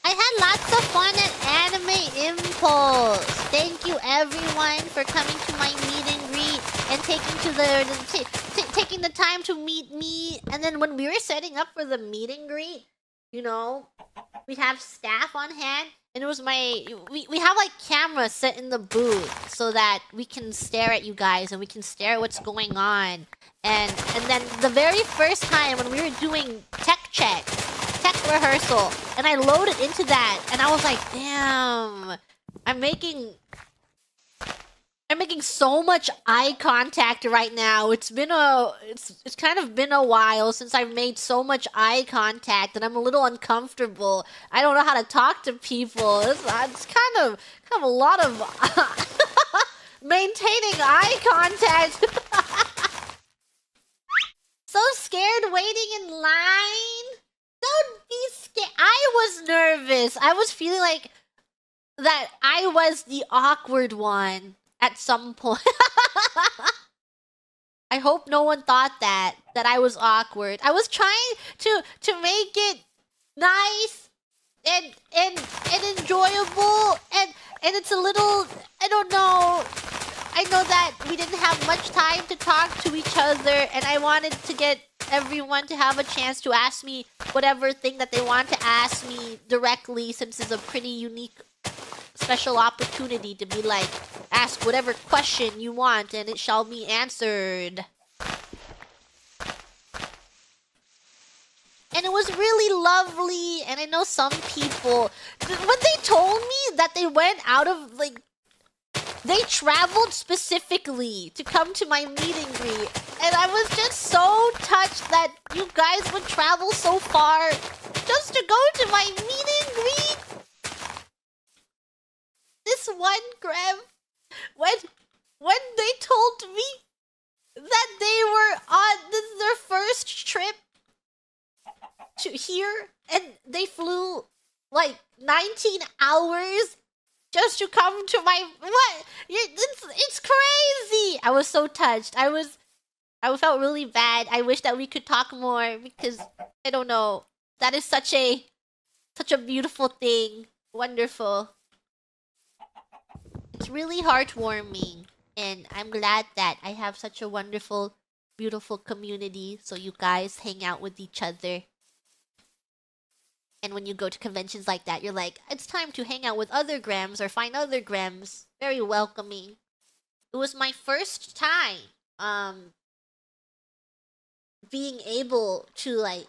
I had lots of fun at Anime Impulse. Thank you everyone for coming to my meet and greet and taking the time to meet me. And then when we were setting up for the meet and greet, you know, we have staff on hand. And it was we have like cameras set in the booth so that we can stare at you guys and we can stare at what's going on. And then the very first time when we were doing tech rehearsal, and I loaded into that, and I was like, damn, I'm making so much eye contact right now. It's kind of been a while since I've made so much eye contact, and I'm a little uncomfortable. I don't know how to talk to people. It's kind of a lot of maintaining eye contact. So scared waiting in line. Don't be scared. I was nervous. I was feeling like that I was the awkward one at some point. I hope no one thought that I was awkward. I was trying to make it nice and enjoyable and it's a little, I don't know. I know that we didn't have much time to talk to each other, and I wanted to get everyone to have a chance to ask me whatever thing that they want to ask me directly, since it's a pretty unique, special opportunity to be like, ask whatever question you want and it shall be answered. And it was really lovely, and I know some people, when they told me that they went out of, like, they traveled specifically to come to my meet and greet. And I was just so touched that you guys would travel so far just to go to my meet and greet. This one grem, when they told me that they were on their first trip to here, and they flew like 19 hours just to come to my... What? It's crazy! I was so touched. I felt really bad. I wish that we could talk more because, I don't know. That is such a beautiful thing. Wonderful. It's really heartwarming. And I'm glad that I have such a wonderful, beautiful community. So you guys hang out with each other. And when you go to conventions like that, you're like, it's time to hang out with other grems or find other grems. Very welcoming. It was my first time being able to like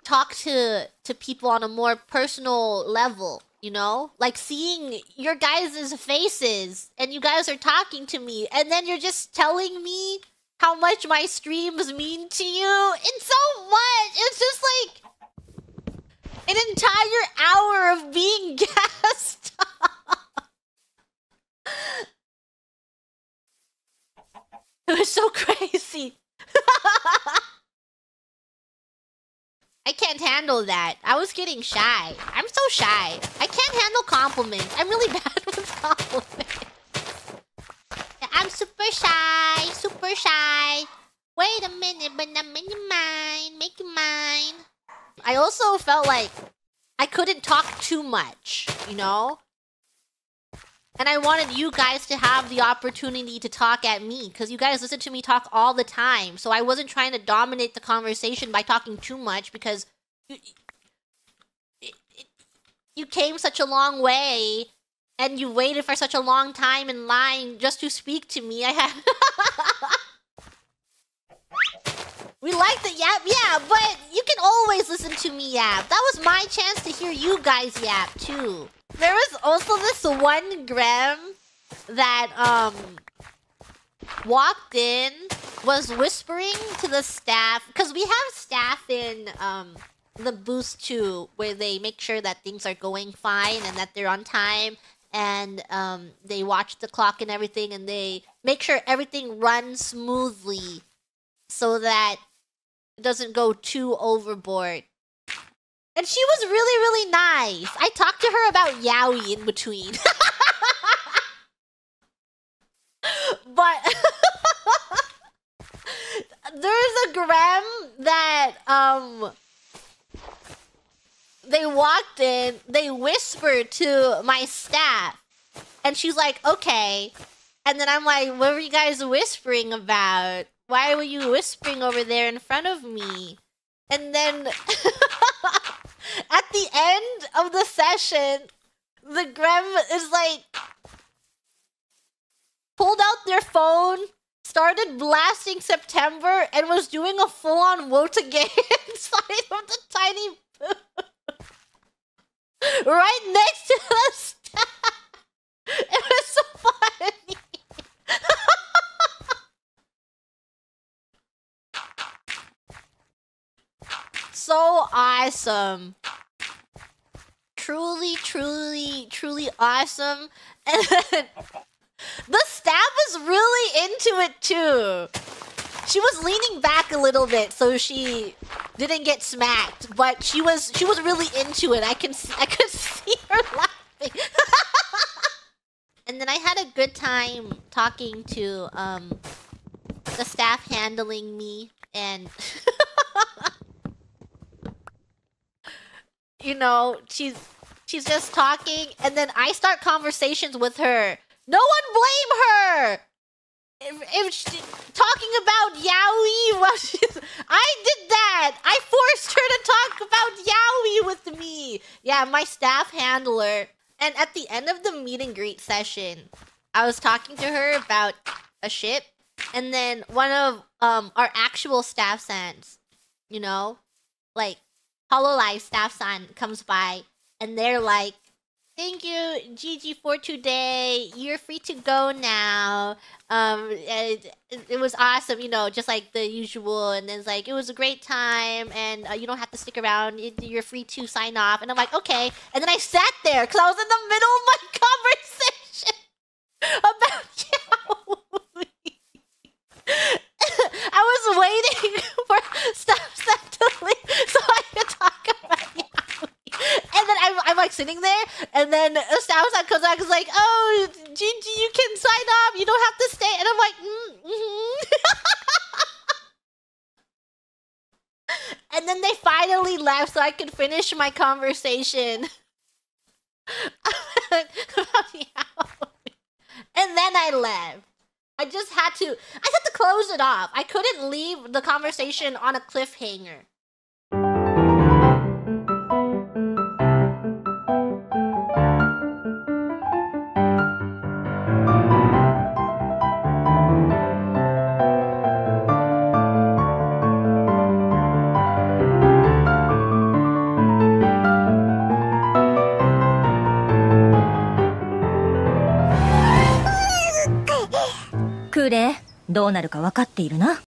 talk to people on a more personal level, you know? Like seeing your guys' faces and you guys are talking to me and then you're just telling me how much my streams mean to you. It's so much. It's just like an entire hour of being gassed. It was so crazy. I can't handle that. I was getting shy. I'm so shy. I can't handle compliments. I'm really bad with compliments. I'm super shy. Super shy. Wait a minute, but I'm making mine. Making mine. I also felt like I couldn't talk too much, you know? And I wanted you guys to have the opportunity to talk at me, because you guys listen to me talk all the time. So I wasn't trying to dominate the conversation by talking too much, because you came such a long way, and you waited for such a long time in line just to speak to me. I had... We like the yap, yeah, but you can always listen to me yap. That was my chance to hear you guys yap, too. There was also this one grem that, walked in, was whispering to the staff, because we have staff in, the booth, too, where they make sure that things are going fine and that they're on time, and, they watch the clock and everything, and they make sure everything runs smoothly so that it doesn't go too overboard. And she was really, really nice. I talked to her about yaoi in between. But there's a grem that they walked in, they whispered to my staff, and she's like, okay. And then I'm like, what were you guys whispering about? Why were you whispering over there in front of me? And then at the end of the session, the grem is like, pulled out their phone, started blasting September, and was doing a full-on Wota game inside of the tiny booth. Right next to the staff. It was so funny. So awesome. Truly, truly, truly awesome. And then the staff was really into it too. She was leaning back a little bit so she didn't get smacked, but she was really into it. I could see her laughing. And then I had a good time talking to the staff handling me, and you know, she's just talking, and then I start conversations with her. No one blame her. If she, talking about yaoi, I did that. I forced her to talk about yaoi with me. Yeah, my staff handler. And at the end of the meet and greet session, I was talking to her about a ship, and then one of our actual staff sans, you know, like Hololive staff san comes by, and they're like, thank you, Gigi, for today. You're free to go now. It was awesome, you know, just like the usual. And then it's like, it was a great time, and you don't have to stick around. You're free to sign off. And I'm like, okay. And then I sat there because I was in the middle of my conversation about yaoi. I was waiting for staff to leave so I could talk about yaoi. And then I'm like sitting there, and then staff comes back and is like, oh, Gigi, you can sign off. You don't have to stay. And I'm like, And then they finally left so I could finish my conversation. About yaoi. And then I left. I had to close it off. I couldn't leave the conversation on a cliffhanger. クレ、どうなるか分かっているな。